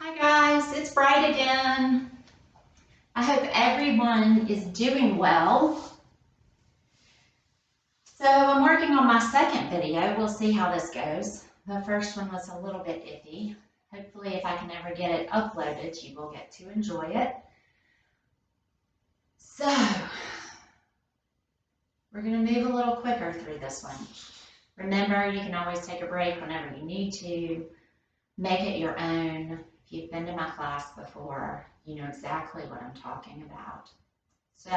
Hi guys, it's Bright again. I hope everyone is doing well. So I'm working on my second video. We'll see how this goes. The first one was a little bit iffy. Hopefully if I can ever get it uploaded, you will get to enjoy it. So we're going to move a little quicker through this one. Remember, you can always take a break whenever you need to. Make it your own. If you've been to my class before, you know exactly what I'm talking about. So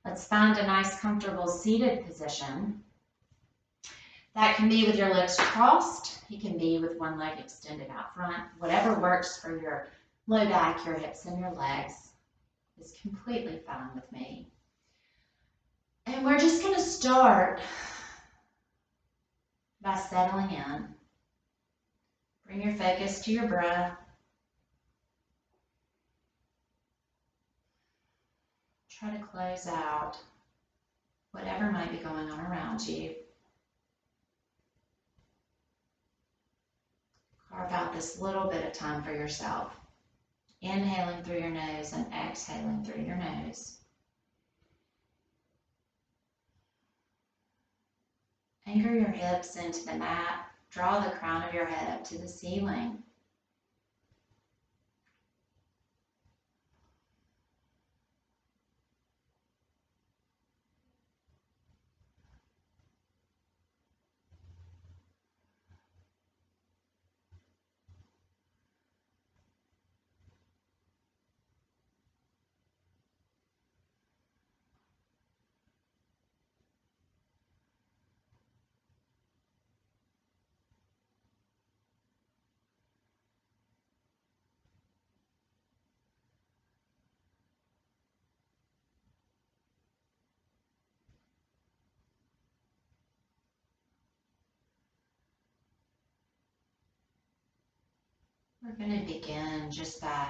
let's find a nice comfortable seated position. That can be with your legs crossed. It can be with one leg extended out front. Whatever works for your low back, your hips, and your legs is completely fine with me. And we're just going to start by settling in. Bring your focus to your breath. Try to close out whatever might be going on around you. Carve out this little bit of time for yourself. Inhaling through your nose and exhaling through your nose. Anchor your hips into the mat. Draw the crown of your head up to the ceiling. We're going to begin just by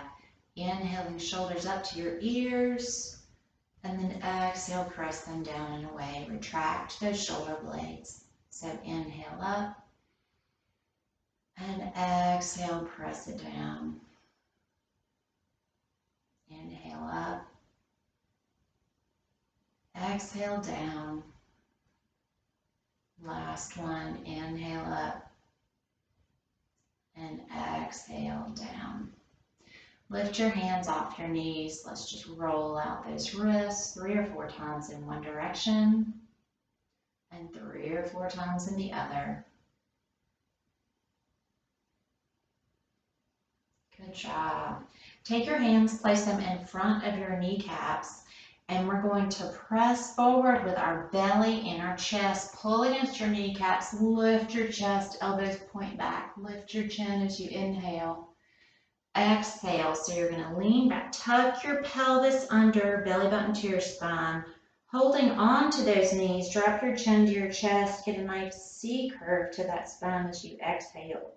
inhaling shoulders up to your ears, and then exhale, press them down and away. Retract those shoulder blades. So inhale up, and exhale, press it down. Inhale up, exhale down. Last one, inhale up, and exhale down. Lift your hands off your knees. Let's just roll out those wrists 3 or 4 times in one direction and 3 or 4 times in the other. Good job. Take your hands, place them in front of your kneecaps, and we're going to press forward with our belly and our chest. Pull against your kneecaps, lift your chest, elbows point back. Lift your chin as you inhale. Exhale, so you're going to lean back, tuck your pelvis under, belly button to your spine, holding on to those knees, drop your chin to your chest, get a nice C curve to that spine as you exhale.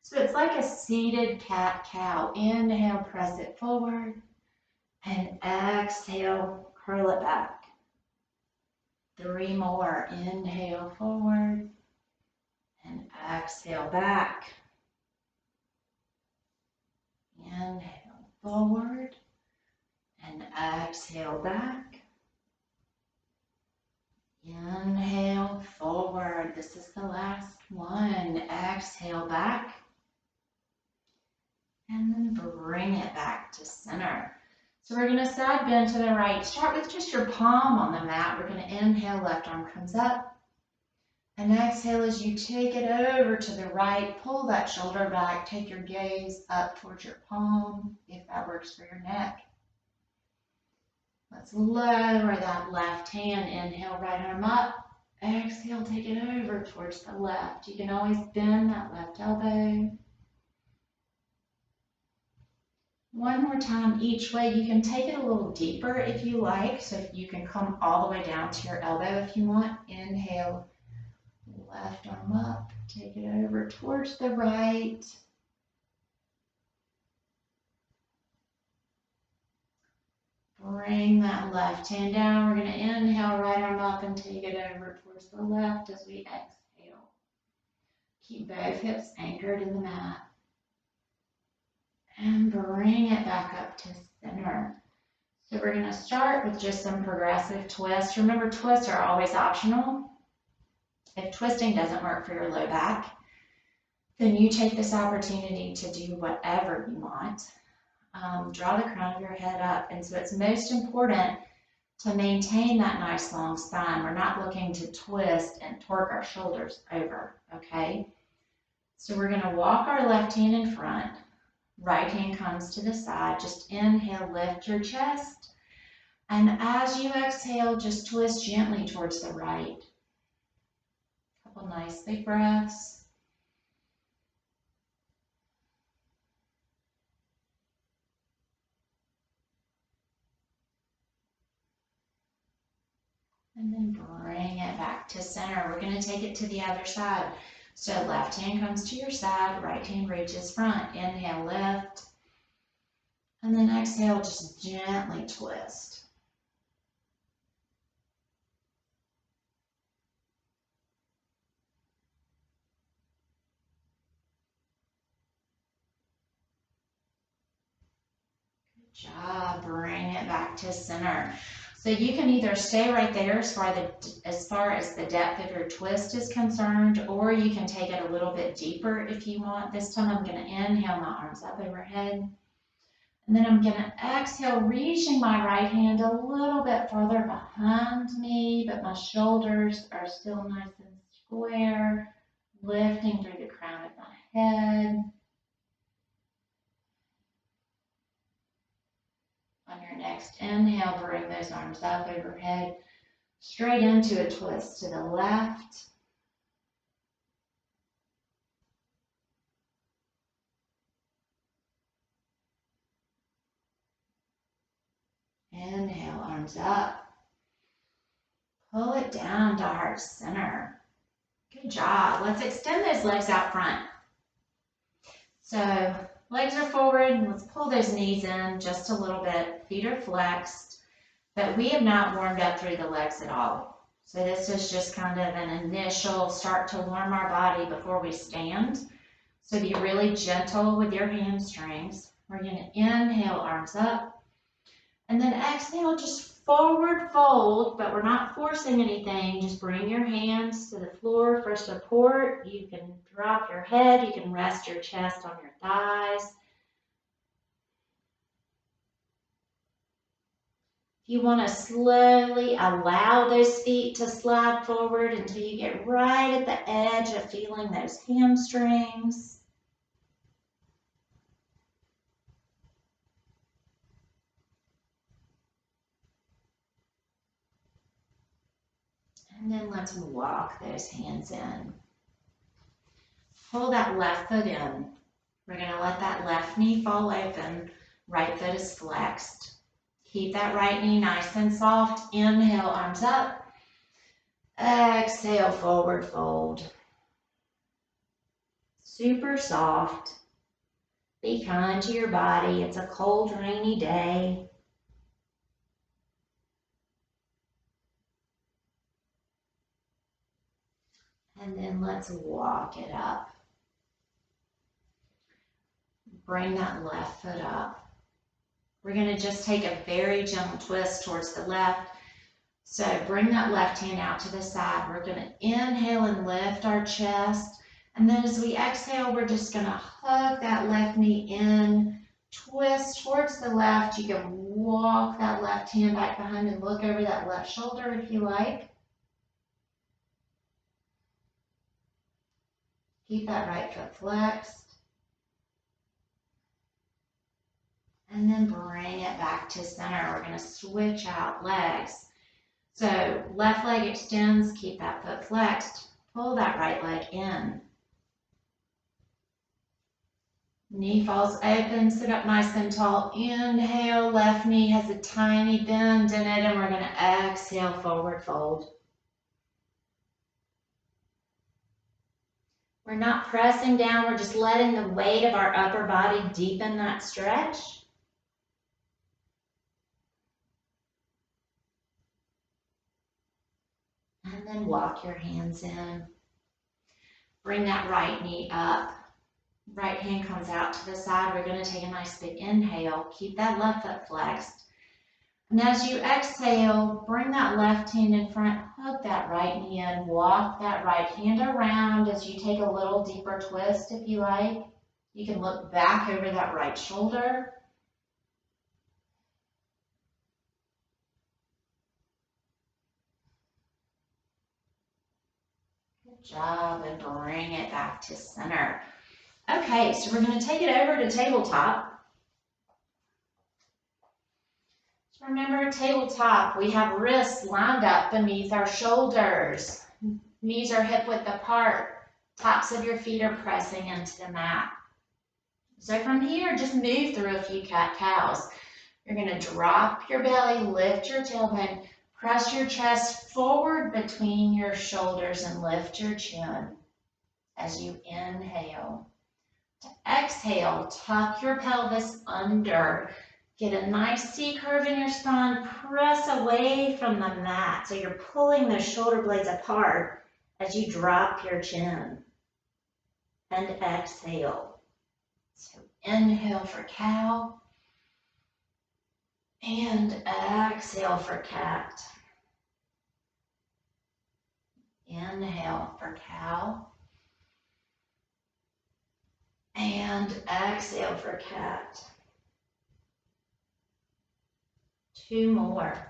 So it's like a seated cat-cow. Inhale, press it forward, and exhale, curl it back. 3 more. Inhale forward, and exhale back. Inhale forward, and exhale back. Inhale forward. This is the last one. Exhale back. And then bring it back to center. So we're going to side bend to the right. Start with just your palm on the mat. We're going to inhale, left arm comes up. And exhale as you take it over to the right. Pull that shoulder back. Take your gaze up towards your palm, if that works for your neck. Let's lower that left hand. Inhale, right arm up. Exhale, take it over towards the left. You can always bend that left elbow. One more time each way. You can take it a little deeper if you like. So you can come all the way down to your elbow if you want. Inhale, left arm up. Take it over towards the right. Bring that left hand down. We're going to inhale, right arm up, and take it over towards the left as we exhale. Keep both hips anchored in the mat. bring it back up to center. So we're going to start with just some progressive twists. Remember, twists are always optional. If twisting doesn't work for your low back, then you take this opportunity to do whatever you want. Draw the crown of your head up. And so it's most important to maintain that nice long spine. We're not looking to twist and torque our shoulders over, okay? So we're going to walk our left hand in front. Right hand comes to the side. Just inhale, lift your chest. And as you exhale, just twist gently towards the right. Couple nice big breaths. And then bring it back to center. We're going to take it to the other side. So left hand comes to your side, right hand reaches front. Inhale, lift. And then exhale, just gently twist. Good job. Bring it back to center. So you can either stay right there as far as the depth of your twist is concerned, or you can take it a little bit deeper if you want. This time I'm going to inhale, my arms up overhead. And then I'm going to exhale, reaching my right hand a little bit further behind me, but my shoulders are still nice and square, lifting through the crown of my head. On your next inhale, bring those arms up overhead, straight into a twist to the left. Inhale, arms up. Pull it down to heart center. Good job. Let's extend those legs out front. So legs are forward. Let's pull those knees in just a little bit. Feet are flexed, but we have not warmed up through the legs at all. So this is just kind of an initial start to warm our body before we stand. So be really gentle with your hamstrings. We're going to inhale, arms up, and then exhale, just forward fold, but we're not forcing anything. Just bring your hands to the floor for support. You can drop your head. You can rest your chest on your thighs. If you want to slowly allow those feet to slide forward until you get right at the edge of feeling those hamstrings. And then let's walk those hands in. Pull that left foot in. We're going to let that left knee fall open. Right foot is flexed. Keep that right knee nice and soft. Inhale, arms up. Exhale, forward fold. Super soft. Be kind to your body. It's a cold, rainy day. And then let's walk it up. Bring that left foot up. We're going to just take a very gentle twist towards the left. So bring that left hand out to the side. We're going to inhale and lift our chest. And then as we exhale, we're just going to hug that left knee in, twist towards the left. You can walk that left hand back behind and look over that left shoulder if you like. Keep that right foot flexed. And then bring it back to center. We're going to switch out legs. So left leg extends, keep that foot flexed. Pull that right leg in. Knee falls open, sit up nice and tall. Inhale, left knee has a tiny bend in it, and we're going to exhale, forward fold. We're not pressing down, we're just letting the weight of our upper body deepen that stretch. And then walk your hands in. Bring that right knee up. Right hand comes out to the side. We're going to take a nice big inhale. Keep that left foot flexed. And as you exhale, bring that left hand in front, hug that right knee in, walk that right hand around as you take a little deeper twist if you like. You can look back over that right shoulder. Good job, and bring it back to center. Okay, so we're going to take it over to tabletop. So remember, tabletop, we have wrists lined up beneath our shoulders. Knees are hip width apart. Tops of your feet are pressing into the mat. So from here, just move through a few cat-cows. You're going to drop your belly, lift your tailbone, press your chest forward between your shoulders and lift your chin as you inhale. To exhale, tuck your pelvis under. Get a nice C curve in your spine. Press away from the mat. So you're pulling those shoulder blades apart as you drop your chin. And exhale. So inhale for cow. And exhale for cat. Inhale for cow. And exhale for cat. 2 more.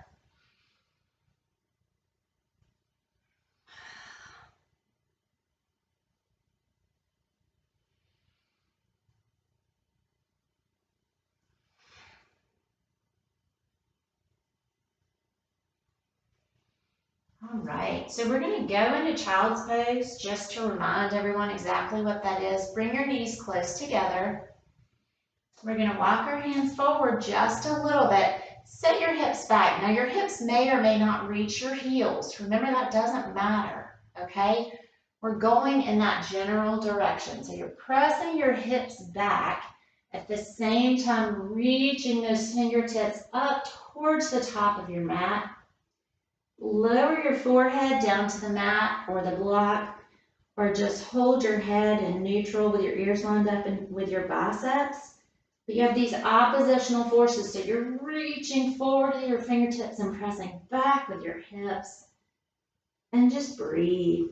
All right, so we're going to go into child's pose just to remind everyone exactly what that is. Bring your knees close together. We're going to walk our hands forward just a little bit. Set your hips back. Now your hips may or may not reach your heels. Remember, that doesn't matter, okay? We're going in that general direction. So you're pressing your hips back at the same time reaching those fingertips up towards the top of your mat. Lower your forehead down to the mat or the block, or just hold your head in neutral with your ears lined up and with your biceps. But you have these oppositional forces, so you're reaching forward with your fingertips and pressing back with your hips. And just breathe.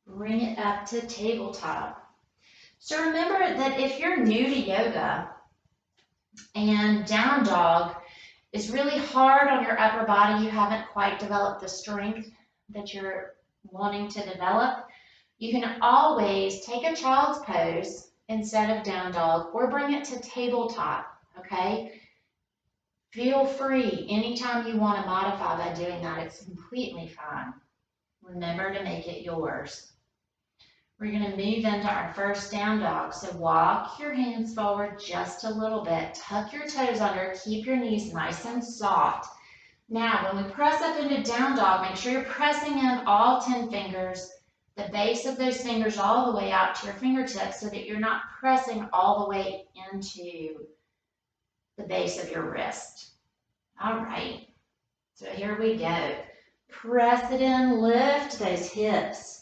Bring it up to tabletop. So remember that if you're new to yoga and down dog is really hard on your upper body, you haven't quite developed the strength that you're wanting to develop, you can always take a child's pose instead of down dog or bring it to tabletop, okay? Feel free anytime you want to modify by doing that. It's completely fine. Remember to make it yours. We're going to move into our first down dog. So walk your hands forward just a little bit. Tuck your toes under. Keep your knees nice and soft. Now, when we press up into down dog, make sure you're pressing in all 10 fingers, the base of those fingers all the way out to your fingertips so that you're not pressing all the way into the base of your wrist. All right. So here we go. Press it in, lift those hips.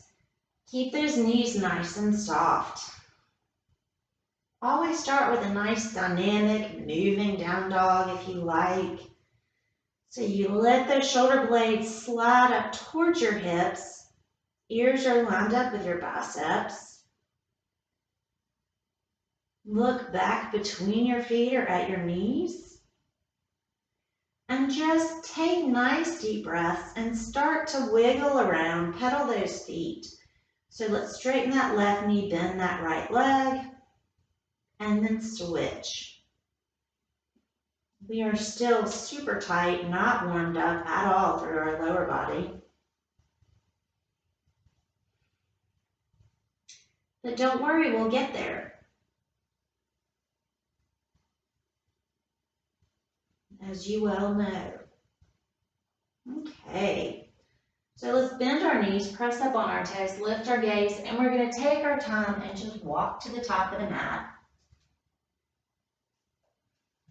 Keep those knees nice and soft. Always start with a nice dynamic moving down dog if you like. So you let those shoulder blades slide up towards your hips. Ears are lined up with your biceps. Look back between your feet or at your knees. And just take nice deep breaths and start to wiggle around, pedal those feet. So let's straighten that left knee, bend that right leg, and then switch. We are still super tight, not warmed up at all through our lower body. But don't worry, we'll get there. As you well know. Okay. So let's bend our knees, press up on our toes, lift our gaze, and we're going to take our time and just walk to the top of the mat.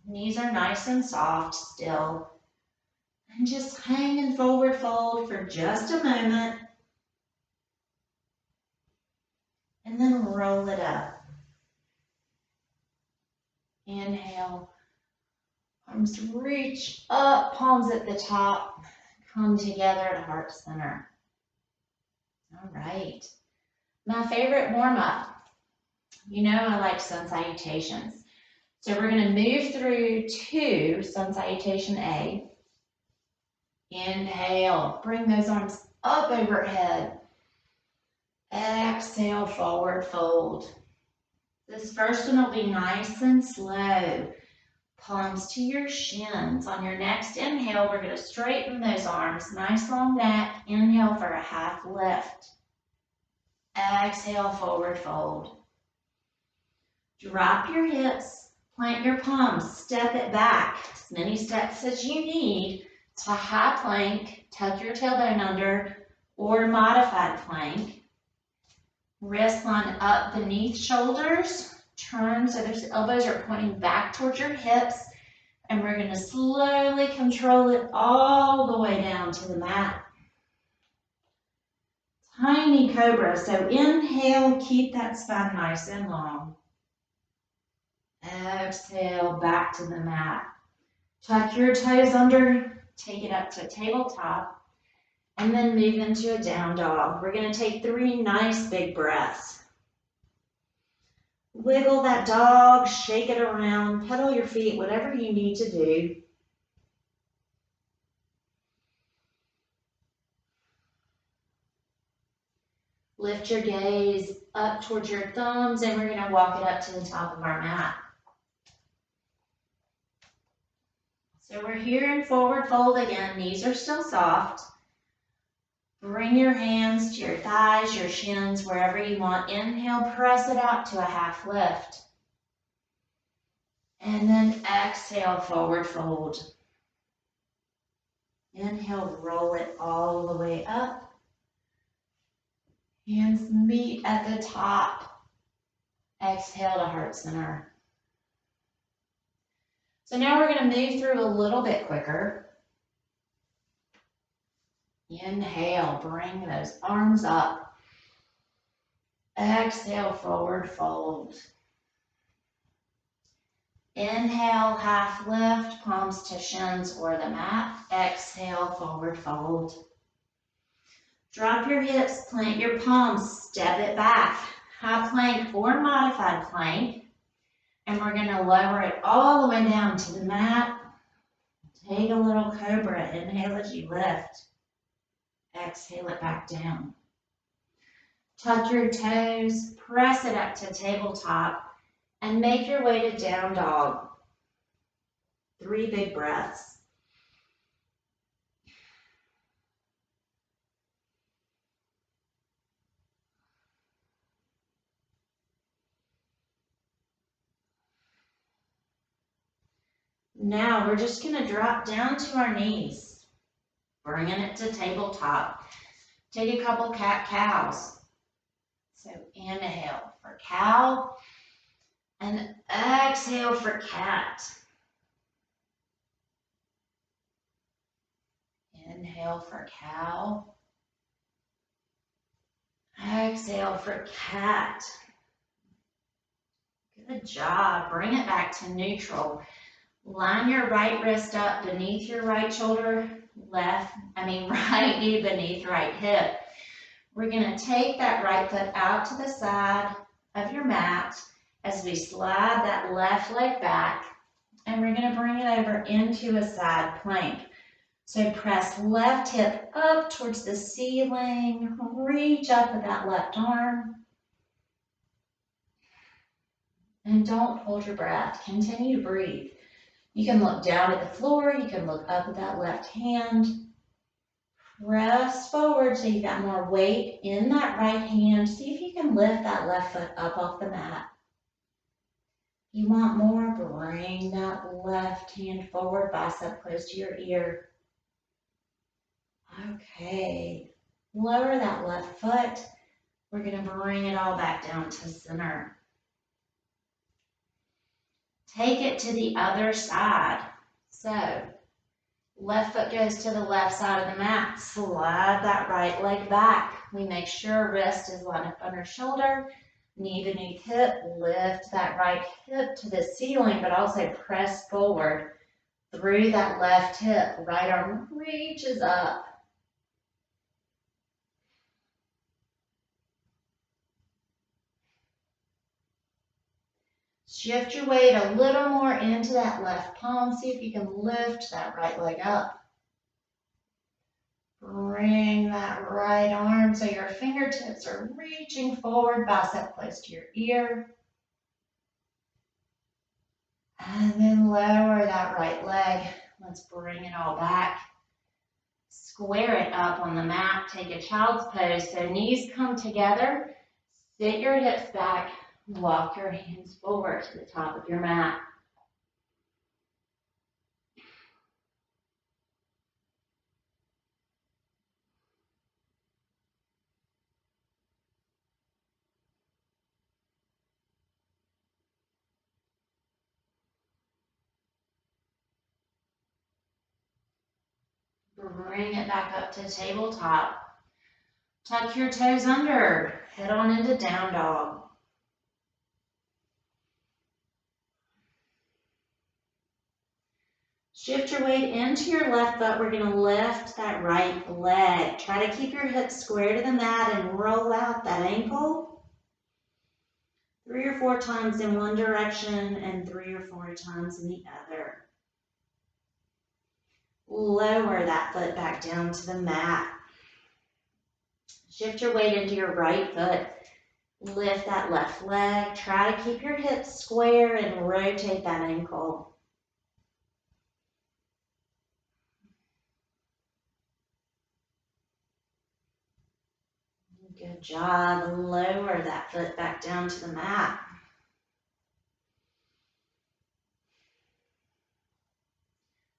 Knees are nice and soft still. And just hang and forward fold for just a moment. And then roll it up. Inhale. Arms reach up, palms at the top. Come together to heart center. All right. My favorite warm-up. You know I like sun salutations. So we're going to move through to sun salutation A. Inhale. Bring those arms up overhead. Exhale, forward fold. This first one will be nice and slow. Palms to your shins. On your next inhale, we're going to straighten those arms. Nice long neck. Inhale for a half lift. Exhale, forward fold. Drop your hips. Plant your palms. Step it back. As many steps as you need to high plank. Tuck your tailbone under or modified plank. Wrist line up beneath shoulders. Turn so those elbows are pointing back towards your hips. And we're going to slowly control it all the way down to the mat. Tiny cobra. So inhale, keep that spine nice and long. Exhale, back to the mat. Tuck your toes under. Take it up to tabletop. And then move into a down dog. We're going to take 3 nice big breaths. Wiggle that dog, shake it around, pedal your feet, whatever you need to do. Lift your gaze up towards your thumbs and we're going to walk it up to the top of our mat. So we're here in forward fold again. Knees are still soft. Bring your hands to your thighs, your shins, wherever you want. Inhale, press it out to a half lift. And then exhale, forward fold. Inhale, roll it all the way up. Hands meet at the top. Exhale to heart center. So now we're going to move through a little bit quicker. Inhale, bring those arms up. Exhale, forward fold. Inhale, half lift, palms to shins or the mat. Exhale, forward fold. Drop your hips, plant your palms, step it back. High plank or modified plank. And we're going to lower it all the way down to the mat. Take a little cobra. Inhale as you lift. Exhale it back down. Tuck your toes, press it up to tabletop, and make your way to down dog. 3 big breaths. Now we're just going to drop down to our knees, bringing it to tabletop. Take a couple cat-cows. So inhale for cow and exhale for cat. Inhale for cow. Exhale for cat. Good job. Bring it back to neutral. Line your right wrist up beneath your right shoulder, right knee beneath right hip. We're going to take that right foot out to the side of your mat as we slide that left leg back, and we're going to bring it over into a side plank. So press left hip up towards the ceiling, reach up with that left arm, and don't hold your breath. Continue to breathe. You can look down at the floor, you can look up at that left hand. Press forward so you got more weight in that right hand. See if you can lift that left foot up off the mat. If you want more, bring that left hand forward, bicep close to your ear. Okay, Lower that left foot. We're gonna bring it all back down to center. Take it to the other side. So, left foot goes to the left side of the mat. Slide that right leg back. We make sure wrist is lined up under shoulder. Knee beneath hip. Lift that right hip to the ceiling, but also press forward through that left hip. Right arm reaches up. Shift your weight a little more into that left palm. See if you can lift that right leg up. Bring that right arm so your fingertips are reaching forward, bicep close to your ear. And then lower that right leg. Let's bring it all back. Square it up on the mat. Take a child's pose. So knees come together. Sit your hips back. Walk your hands forward to the top of your mat. Bring it back up to tabletop. Tuck your toes under. Head on into down dog. Shift your weight into your left foot. We're going to lift that right leg. Try to keep your hips square to the mat and roll out that ankle. 3 or 4 times in one direction and 3 or 4 times in the other. Lower that foot back down to the mat. Shift your weight into your right foot. Lift that left leg. Try to keep your hips square and rotate that ankle. Good job. Lower that foot back down to the mat.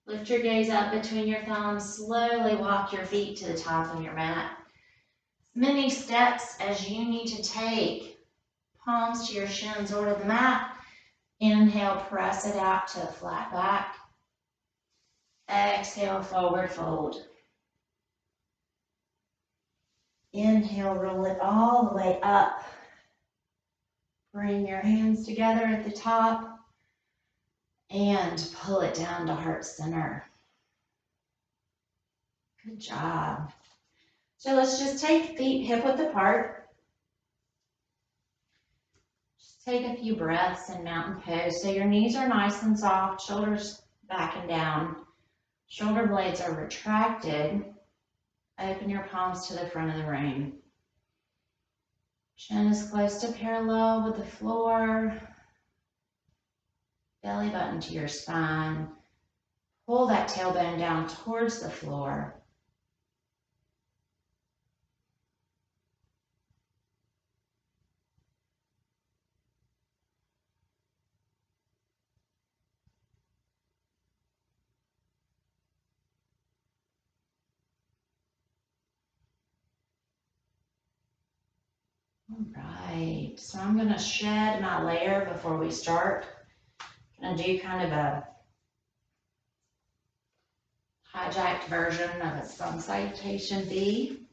Lift your gaze up between your thumbs. Slowly walk your feet to the top of your mat. As many steps as you need to take. Palms to your shins or to the mat. Inhale, press it out to a flat back. Exhale, forward fold. Inhale, roll it all the way up. Bring your hands together at the top and pull it down to heart center. Good job. So let's just take feet hip width apart. Just take a few breaths in mountain pose. So your knees are nice and soft, shoulders back and down. Shoulder blades are retracted. Open your palms to the front of the room. Chin is close to parallel with the floor. Belly button to your spine. Pull that tailbone down towards the floor. All right, so I'm going to shed my layer before we start. I'm going to do kind of a hijacked version of a sun salutation B.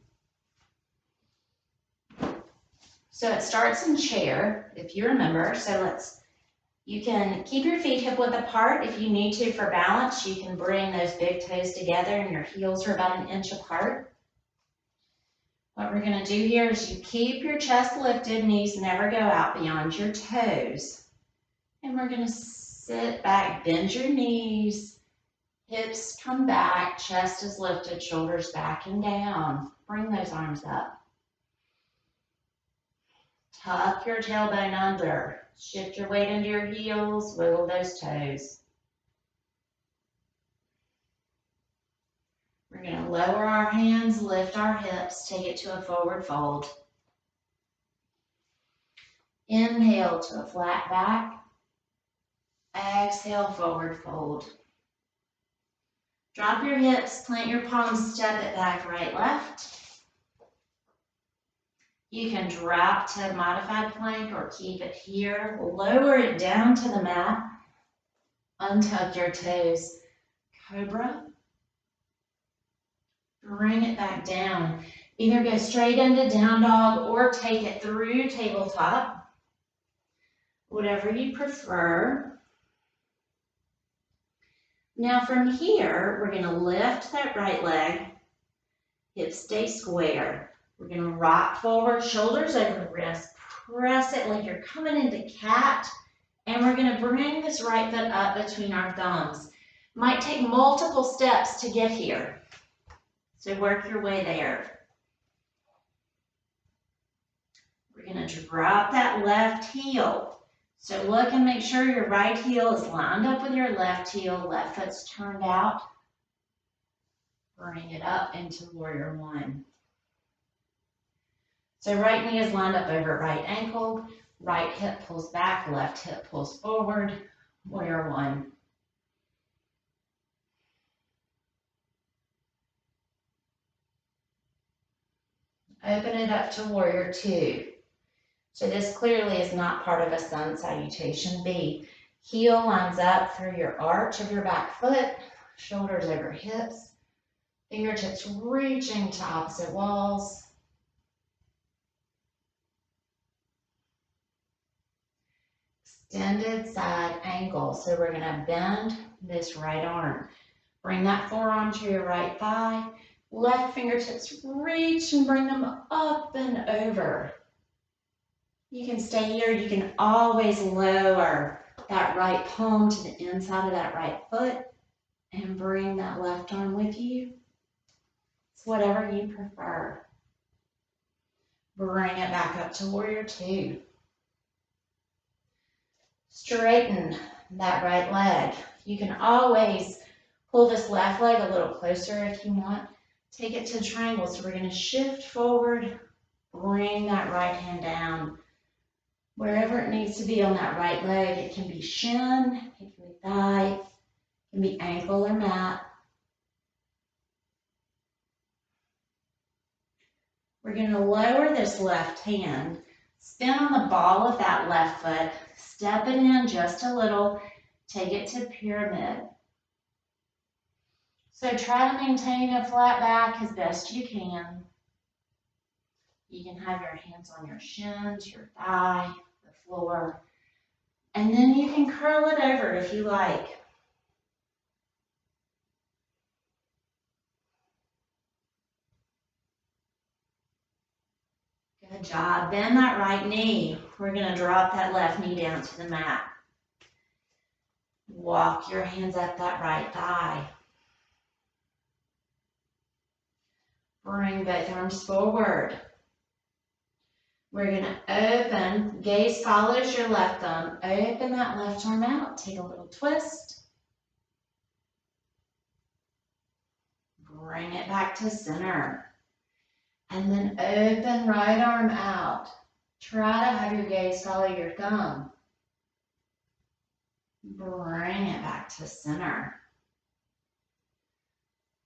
So it starts in chair, if you remember. So you can keep your feet hip width apart if you need to for balance. You can bring those big toes together and your heels are about 1 inch apart. What we're going to do here is you keep your chest lifted, knees never go out beyond your toes. And we're going to sit back, bend your knees, hips come back, chest is lifted, shoulders back and down. Bring those arms up. Tuck your tailbone under. Shift your weight into your heels, wiggle those toes. We're going to lower our hands, lift our hips, take it to a forward fold. Inhale to a flat back. Exhale, forward fold. Drop your hips, plant your palms, step it back, right, left. You can drop to modified plank or keep it here. Lower it down to the mat. Untuck your toes. Cobra. Bring it back down. Either go straight into down dog or take it through tabletop. Whatever you prefer. Now from here, we're going to lift that right leg. Hips stay square. We're going to rock forward, shoulders over wrist. Press it like you're coming into cat. And we're going to bring this right foot up between our thumbs. Might take multiple steps to get here. So work your way there. We're going to drop that left heel. So look and make sure your right heel is lined up with your left heel. Left foot's turned out. Bring it up into warrior one. So right knee is lined up over right ankle. Right hip pulls back, left hip pulls forward. Warrior one. Open it up to warrior two. So this clearly is not part of a sun salutation B. Heel lines up through your arch of your back foot, shoulders over hips, fingertips reaching to opposite walls. Extended side angle. So we're going to bend this right arm. Bring that forearm to your right thigh. Left fingertips reach and bring them up and over. You can stay here. You can always lower that right palm to the inside of that right foot and bring that left arm with you. It's whatever you prefer. Bring it back up to warrior two. Straighten that right leg. You can always pull this left leg a little closer if you want. Take it to triangle. So we're going to shift forward, bring that right hand down. Wherever it needs to be on that right leg, it can be shin, it can be thigh, it can be ankle or mat. We're going to lower this left hand, spin on the ball of that left foot, step it in just a little, take it to pyramid. So try to maintain a flat back as best you can. You can have your hands on your shins, your thigh, the floor, and then you can curl it over if you like. Good job. Bend that right knee. We're going to drop that left knee down to the mat. Walk your hands up that right thigh. Bring both arms forward. We're going to open, gaze follows your left thumb. Open that left arm out. Take a little twist. Bring it back to center. And then open right arm out. Try to have your gaze follow your thumb. Bring it back to center.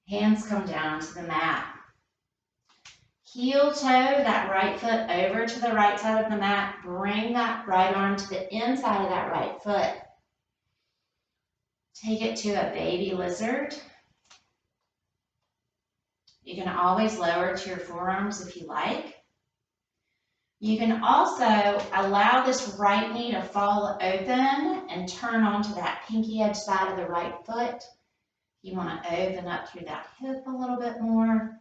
Hands come down to the mat. Heel toe that right foot over to the right side of the mat. Bring that right arm to the inside of that right foot. Take it to a baby lizard. You can always lower to your forearms if you like. You can also allow this right knee to fall open and turn onto that pinky edge side of the right foot. You want to open up through that hip a little bit more.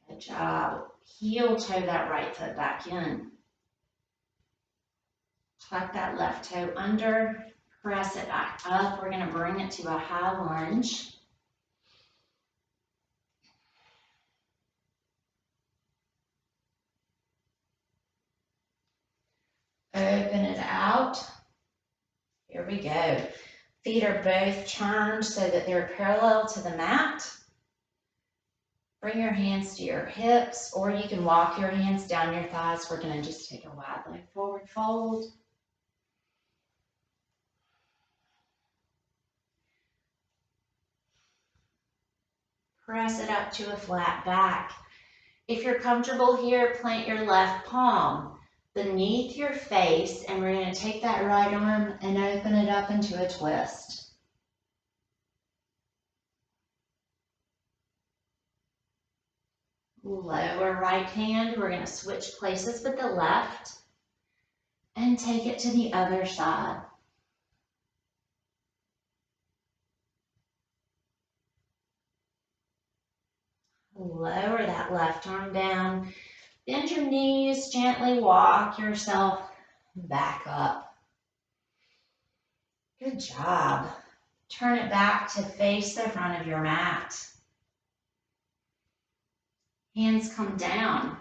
Good job. Heel toe that right foot back in. Tuck that left toe under. Press it back up. We're going to bring it to a high lunge. Open it out. Here we go. Feet are both turned so that they're parallel to the mat. Bring your hands to your hips, or you can walk your hands down your thighs. We're going to just take a wide leg forward fold. Press it up to a flat back. If you're comfortable here, plant your left palm beneath your face, and we're going to take that right arm and open it up into a twist. Lower right hand, we're going to switch places with the left and take it to the other side. Lower that left arm down. Bend your knees, gently walk yourself back up. Good job. Turn it back to face the front of your mat. Hands come down.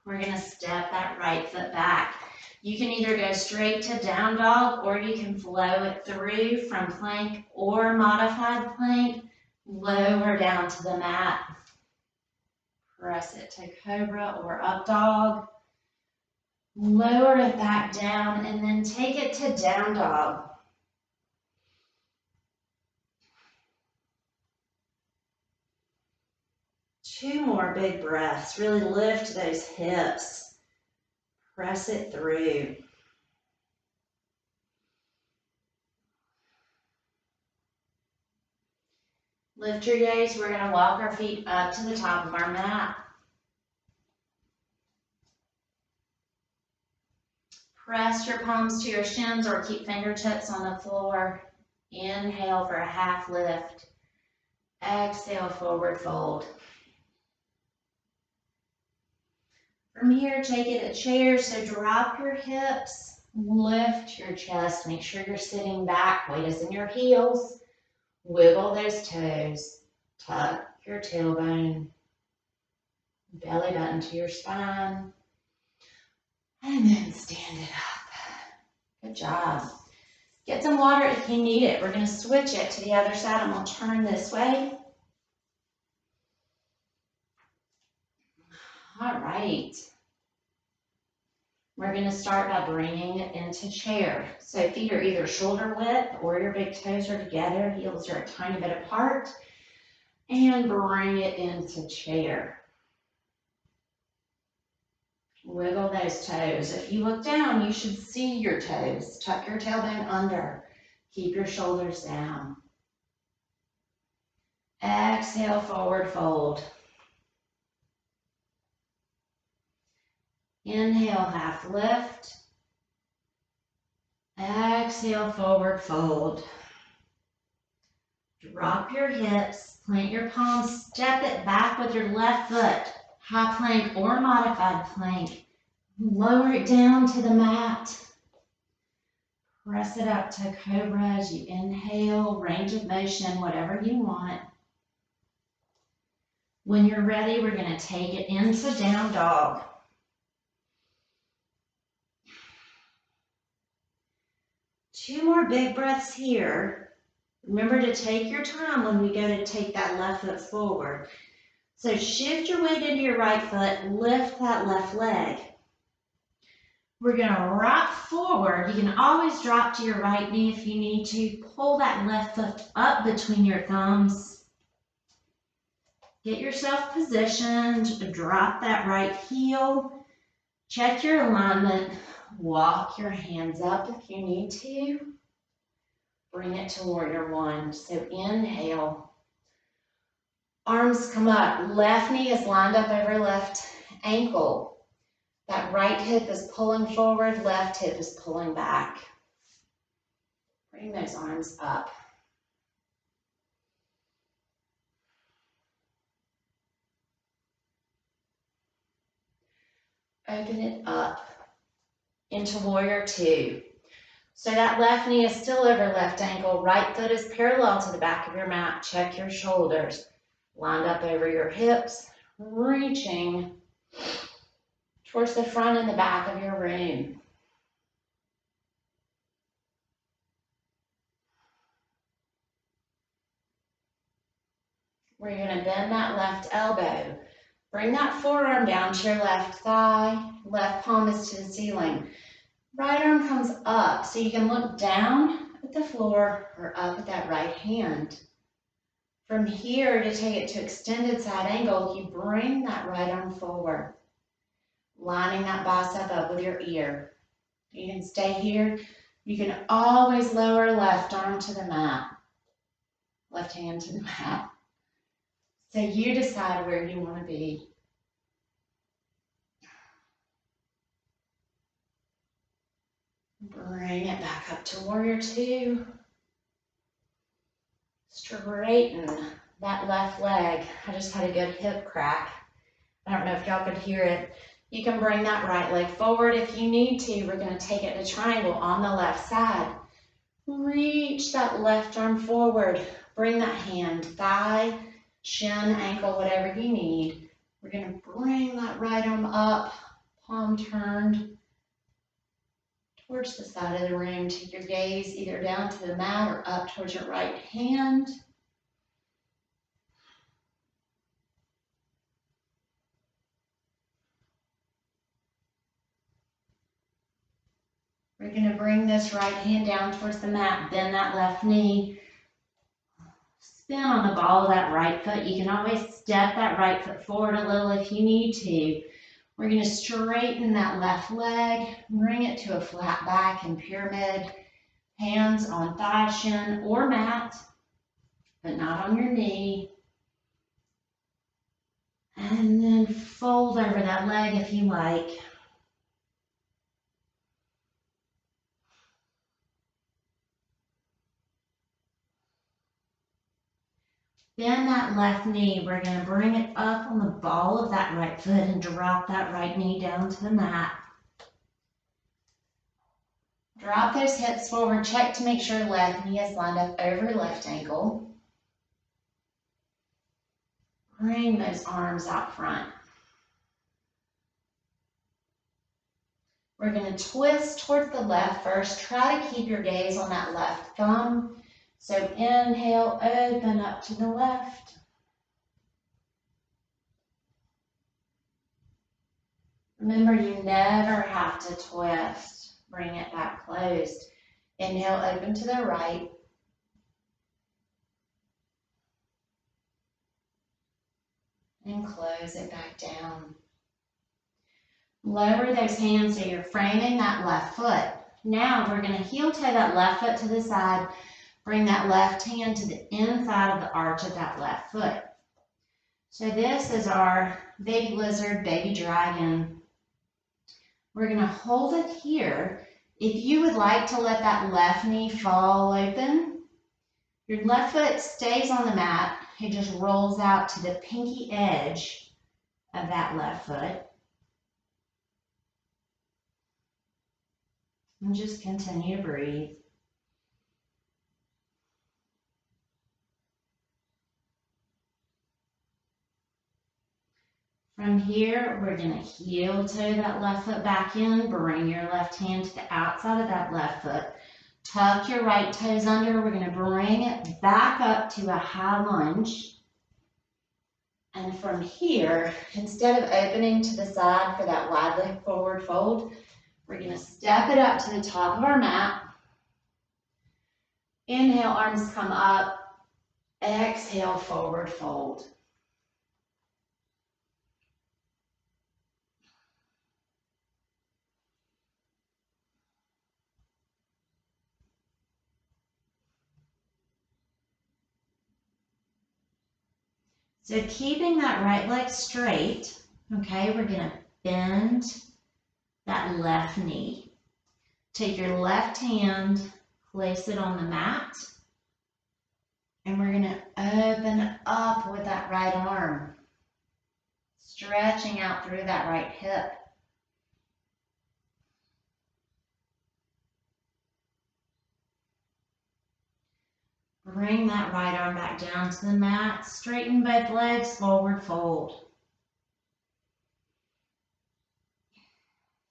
We're going to step that right foot back. You can either go straight to down dog, or you can flow it through from plank or modified plank, lower down to the mat. Press it to cobra or up dog. Lower it back down and then take it to down dog. Two more big breaths. Really lift those hips. Press it through. Lift your gaze. We're going to walk our feet up to the top of our mat. Press your palms to your shins or keep fingertips on the floor. Inhale for a half lift. Exhale, forward fold. From here, take it a chair, so drop your hips, lift your chest, make sure you're sitting back, weight is in your heels, wiggle those toes, tuck your tailbone, belly button to your spine, and then stand it up. Good job. Get some water if you need it. We're going to switch it to the other side. I'm going to turn this way. All right. We're going to start by bringing it into chair. So feet are either shoulder width or your big toes are together. Heels are a tiny bit apart. And bring it into chair. Wiggle those toes. If you look down, you should see your toes. Tuck your tailbone under. Keep your shoulders down. Exhale, forward fold. Inhale, half lift. Exhale, forward fold. Drop your hips, plant your palms, step it back with your left foot. High plank or modified plank. Lower it down to the mat. Press it up to cobra as you inhale, range of motion, whatever you want. When you're ready, we're going to take it into down dog. Two more big breaths here. Remember to take your time when we go to take that left foot forward. So shift your weight into your right foot, lift that left leg. We're going to rock forward. You can always drop to your right knee if you need to. Pull that left foot up between your thumbs. Get yourself positioned. Drop that right heel. Check your alignment. Walk your hands up if you need to. Bring it to warrior one. So inhale. Arms come up. Left knee is lined up over left ankle. That right hip is pulling forward, left hip is pulling back. Bring those arms up. Open it up into warrior two. So that left knee is still over left ankle. Right foot is parallel to the back of your mat. Check your shoulders. Lined up over your hips, reaching towards the front and the back of your room. We're going to bend that left elbow. Bring that forearm down to your left thigh. Left palm is to the ceiling. Right arm comes up so you can look down at the floor or up at that right hand. From here, to take it to extended side angle, you bring that right arm forward, lining that bicep up with your ear. You can stay here. You can always lower left arm to the mat, left hand to the mat. So you decide where you want to be. Bring it back up to warrior two. Straighten that left leg. I just had a good hip crack. I don't know if y'all could hear it. You can bring that right leg forward if you need to. We're going to take it to triangle on the left side. Reach that left arm forward. Bring that hand, thigh, shin, ankle, whatever you need. We're going to bring that right arm up, palm turned towards the side of the room. Take your gaze either down to the mat or up towards your right hand. We're going to bring this right hand down towards the mat, bend that left knee, spin on the ball of that right foot. You can always step that right foot forward a little if you need to. We're going to straighten that left leg, bring it to a flat back in pyramid, hands on thigh, shin, or mat, but not on your knee. And then fold over that leg if you like. Bend that left knee. We're going to bring it up on the ball of that right foot and drop that right knee down to the mat. Drop those hips forward. Check to make sure left knee is lined up over left ankle. Bring those arms out front. We're going to twist towards the left first. Try to keep your gaze on that left thumb. So inhale, open up to the left. Remember, you never have to twist. Bring it back closed. Inhale, open to the right. And close it back down. Lower those hands so you're framing that left foot. Now we're going to heel toe that left foot to the side. Bring that left hand to the inside of the arch of that left foot. So this is our baby lizard, baby dragon. We're going to hold it here. If you would like to let that left knee fall open, your left foot stays on the mat. It just rolls out to the pinky edge of that left foot. And just continue to breathe. From here, we're going to heel toe that left foot back in. Bring your left hand to the outside of that left foot. Tuck your right toes under. We're going to bring it back up to a high lunge. And from here, instead of opening to the side for that wide leg forward fold, we're going to step it up to the top of our mat. Inhale, arms come up. Exhale, forward fold. So keeping that right leg straight, okay, we're going to bend that left knee. Take your left hand, place it on the mat, and we're going to open up with that right arm, stretching out through that right hip. Bring that right arm back down to the mat. Straighten both legs, forward fold.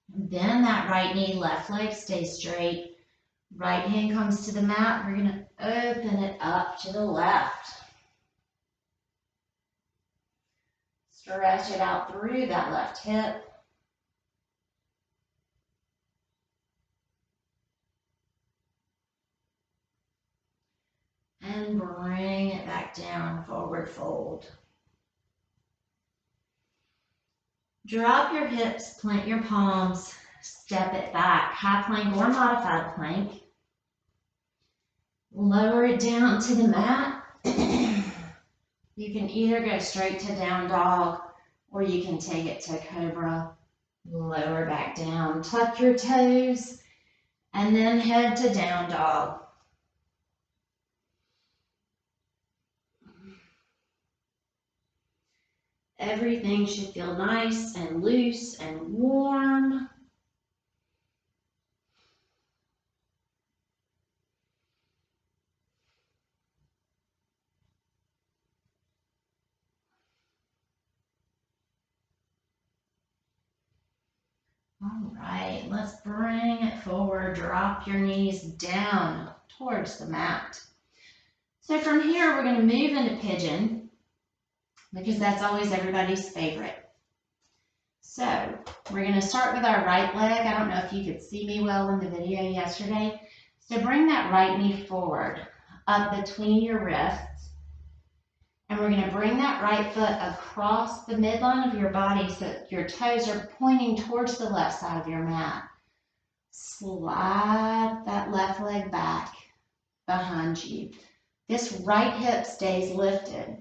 Bend that right knee, left leg stays straight. Right hand comes to the mat. We're going to open it up to the left. Stretch it out through that left hip. And then bring it back down, forward fold. Drop your hips, plant your palms, step it back, high plank or modified plank. Lower it down to the mat. You can either go straight to down dog or you can take it to cobra. Lower back down, tuck your toes, and then head to down dog. Everything should feel nice and loose and warm. All right, let's bring it forward. Drop your knees down towards the mat. So from here, we're going to move into pigeon because that's always everybody's favorite. So we're going to start with our right leg. I don't know if you could see me well in the video yesterday. So bring that right knee forward, up between your wrists. And we're going to bring that right foot across the midline of your body so that your toes are pointing towards the left side of your mat. Slide that left leg back behind you. This right hip stays lifted.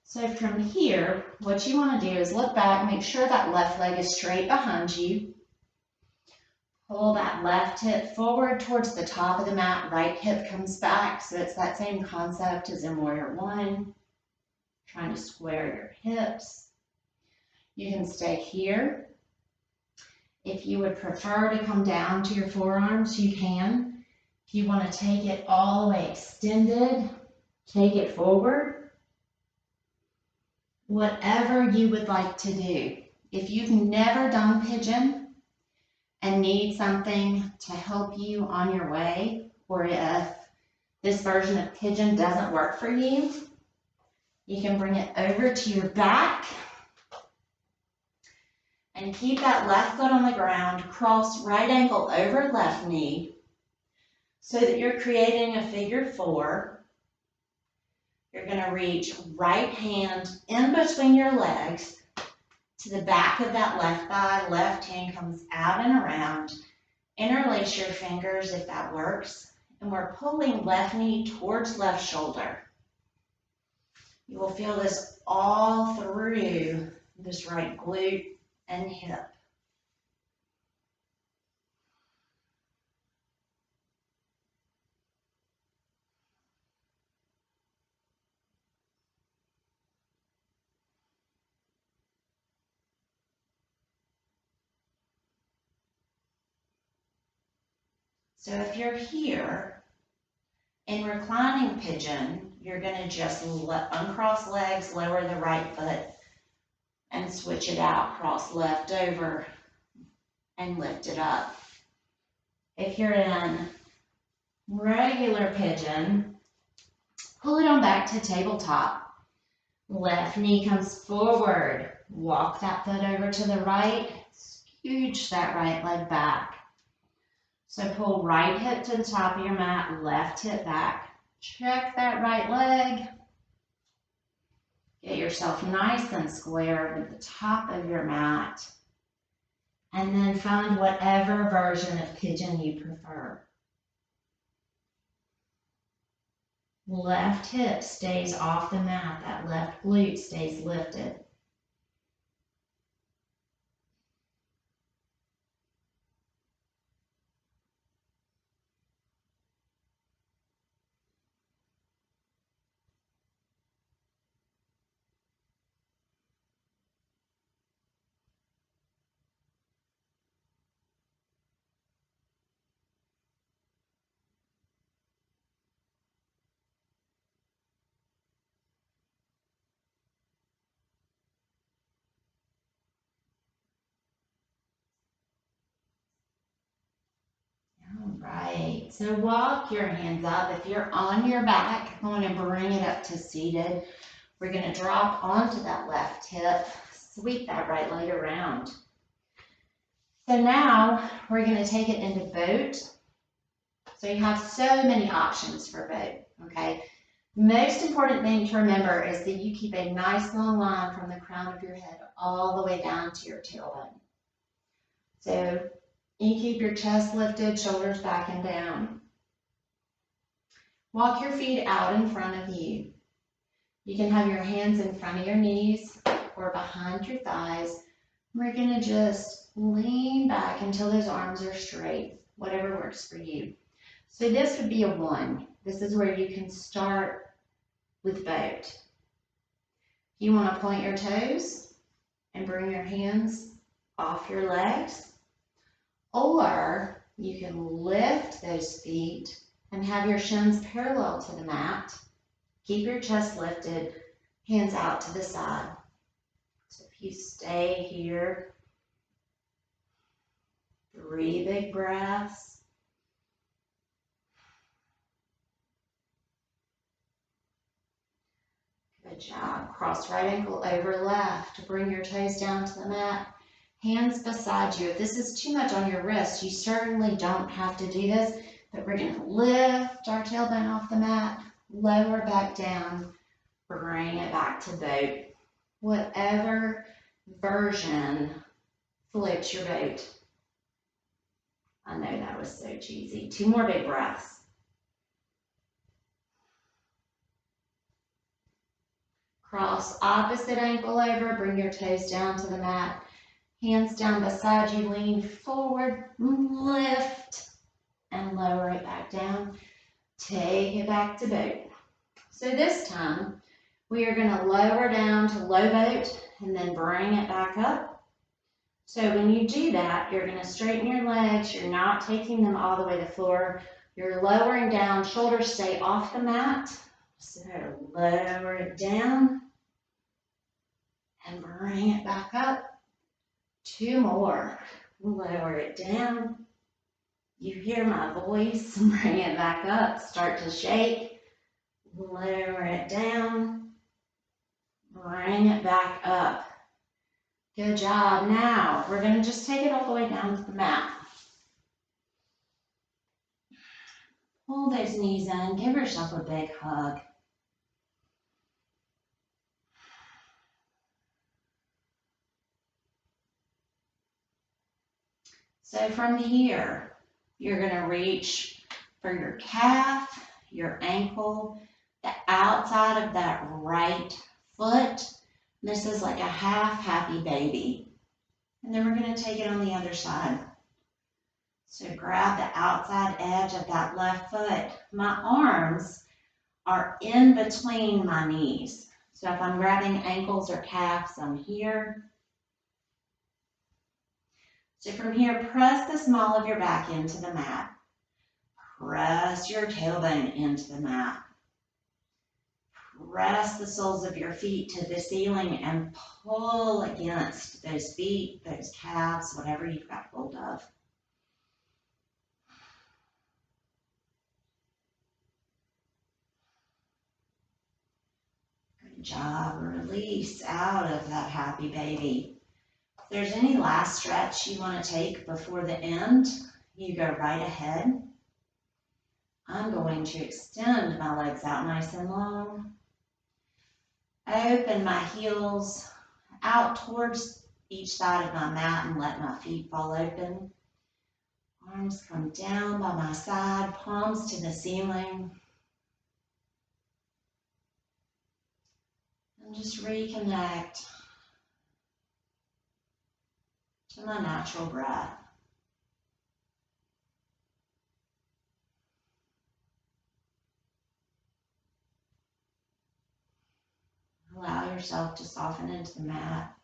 So from here, what you want to do is look back, make sure that left leg is straight behind you. Pull that left hip forward towards the top of the mat. Right hip comes back. So it's that same concept as in Warrior One. Trying to square your hips. You can stay here. If you would prefer to come down to your forearms, you can. If you want to take it all the way extended, take it forward. Whatever you would like to do. If you've never done pigeon, and need something to help you on your way, or if this version of pigeon doesn't work for you, you can bring it over to your back and keep that left foot on the ground, cross right ankle over left knee so that you're creating a figure four. You're going to reach right hand in between your legs to the back of that left thigh. Left hand comes out and around. Interlace your fingers if that works. And we're pulling left knee towards left shoulder. You will feel this all through this right glute and hip. So if you're here in reclining pigeon, you're going to just uncross legs, lower the right foot, and switch it out. Cross left over and lift it up. If you're in regular pigeon, pull it on back to tabletop. Left knee comes forward. Walk that foot over to the right. Scooch that right leg back. So pull right hip to the top of your mat, left hip back. Check that right leg. Get yourself nice and square with the top of your mat. And then find whatever version of pigeon you prefer. Left hip stays off the mat. That left glute stays lifted. Right, so walk your hands up. If you're on your back, I want to bring it up to seated. We're going to drop onto that left hip, sweep that right leg around. So now we're going to take it into boat. So you have so many options for both, okay? Most important thing to remember is that you keep a nice long line from the crown of your head all the way down to your tailbone. So you keep your chest lifted, shoulders back and down. Walk your feet out in front of you. You can have your hands in front of your knees or behind your thighs. We're gonna just lean back until those arms are straight, whatever works for you. So this would be a 1. This is where you can start with boat. You want to point your toes and bring your hands off your legs, or you can lift those feet and have your shins parallel to the mat. Keep your chest lifted, hands out to the side. So if you stay here, 3 big breaths. Good job. Cross right ankle over left. Bring your toes down to the mat. Hands beside you. If this is too much on your wrist, you certainly don't have to do this, but we're going to lift our tailbone off the mat, lower back down, bring it back to boat. Whatever version floats your boat. I know that was so cheesy. 2 more big breaths. Cross opposite ankle over, bring your toes down to the mat. Hands down beside you, lean forward, lift, and lower it back down. Take it back to boat. So this time, we are gonna lower down to low boat and then bring it back up. So when you do that, you're gonna straighten your legs. You're not taking them all the way to the floor. You're lowering down, shoulders stay off the mat. So lower it down and bring it back up. 2 more. Lower it down. You hear my voice. Bring it back up. Start to shake. Lower it down. Bring it back up. Good job. Now, we're going to just take it all the way down to the mat. Pull those knees in. Give yourself a big hug. So from here, you're going to reach for your calf, your ankle, the outside of that right foot. This is like a half happy baby. And then we're going to take it on the other side. So grab the outside edge of that left foot. My arms are in between my knees. So if I'm grabbing ankles or calves, I'm here. So from here, press the small of your back into the mat. Press your tailbone into the mat. Press the soles of your feet to the ceiling and pull against those feet, those calves, whatever you've got hold of. Good job. Release out of that happy baby. If there's any last stretch you want to take before the end, you go right ahead. I'm going to extend my legs out nice and long. Open my heels out towards each side of my mat and let my feet fall open. Arms come down by my side, palms to the ceiling. And just reconnect to my natural breath. Allow yourself to soften into the mat.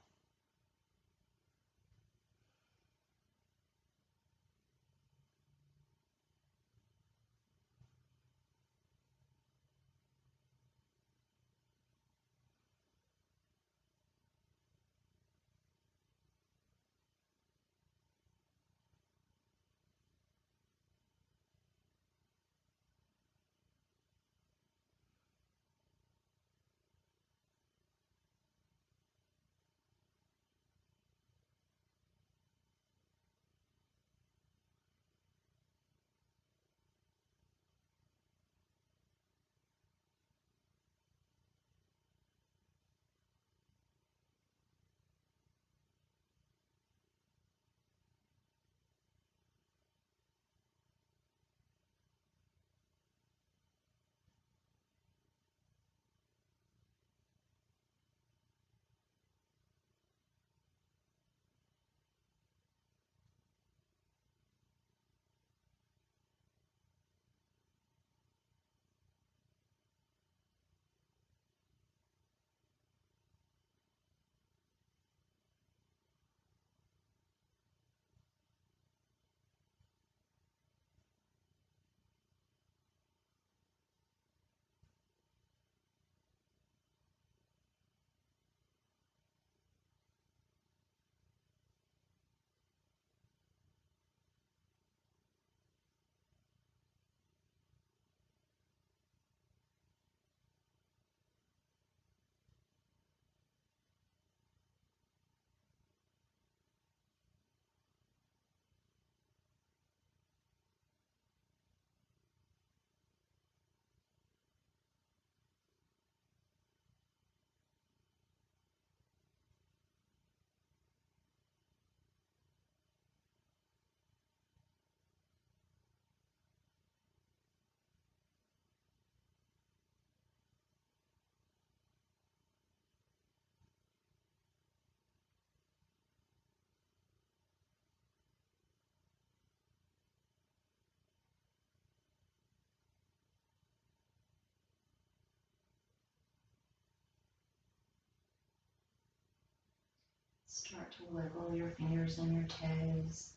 Start to wiggle your fingers and your toes.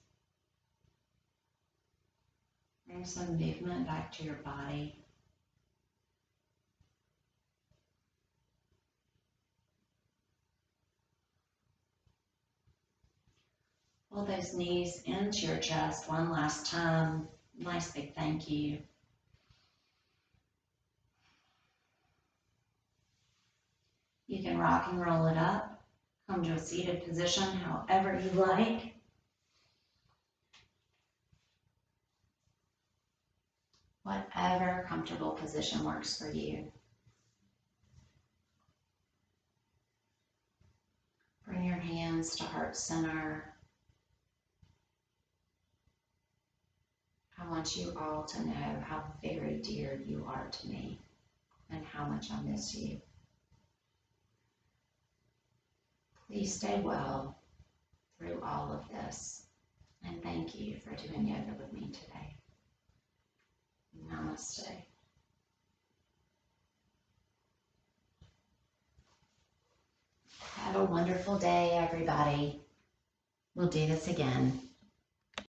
Bring some movement back to your body. Pull those knees into your chest one last time. Nice big thank you. You can rock and roll it up. Come to a seated position however you like. Whatever comfortable position works for you. Bring your hands to heart center. I want you all to know how very dear you are to me and how much I miss you. Please stay well through all of this, and thank you for doing yoga with me today. Namaste. Have a wonderful day, everybody. We'll do this again.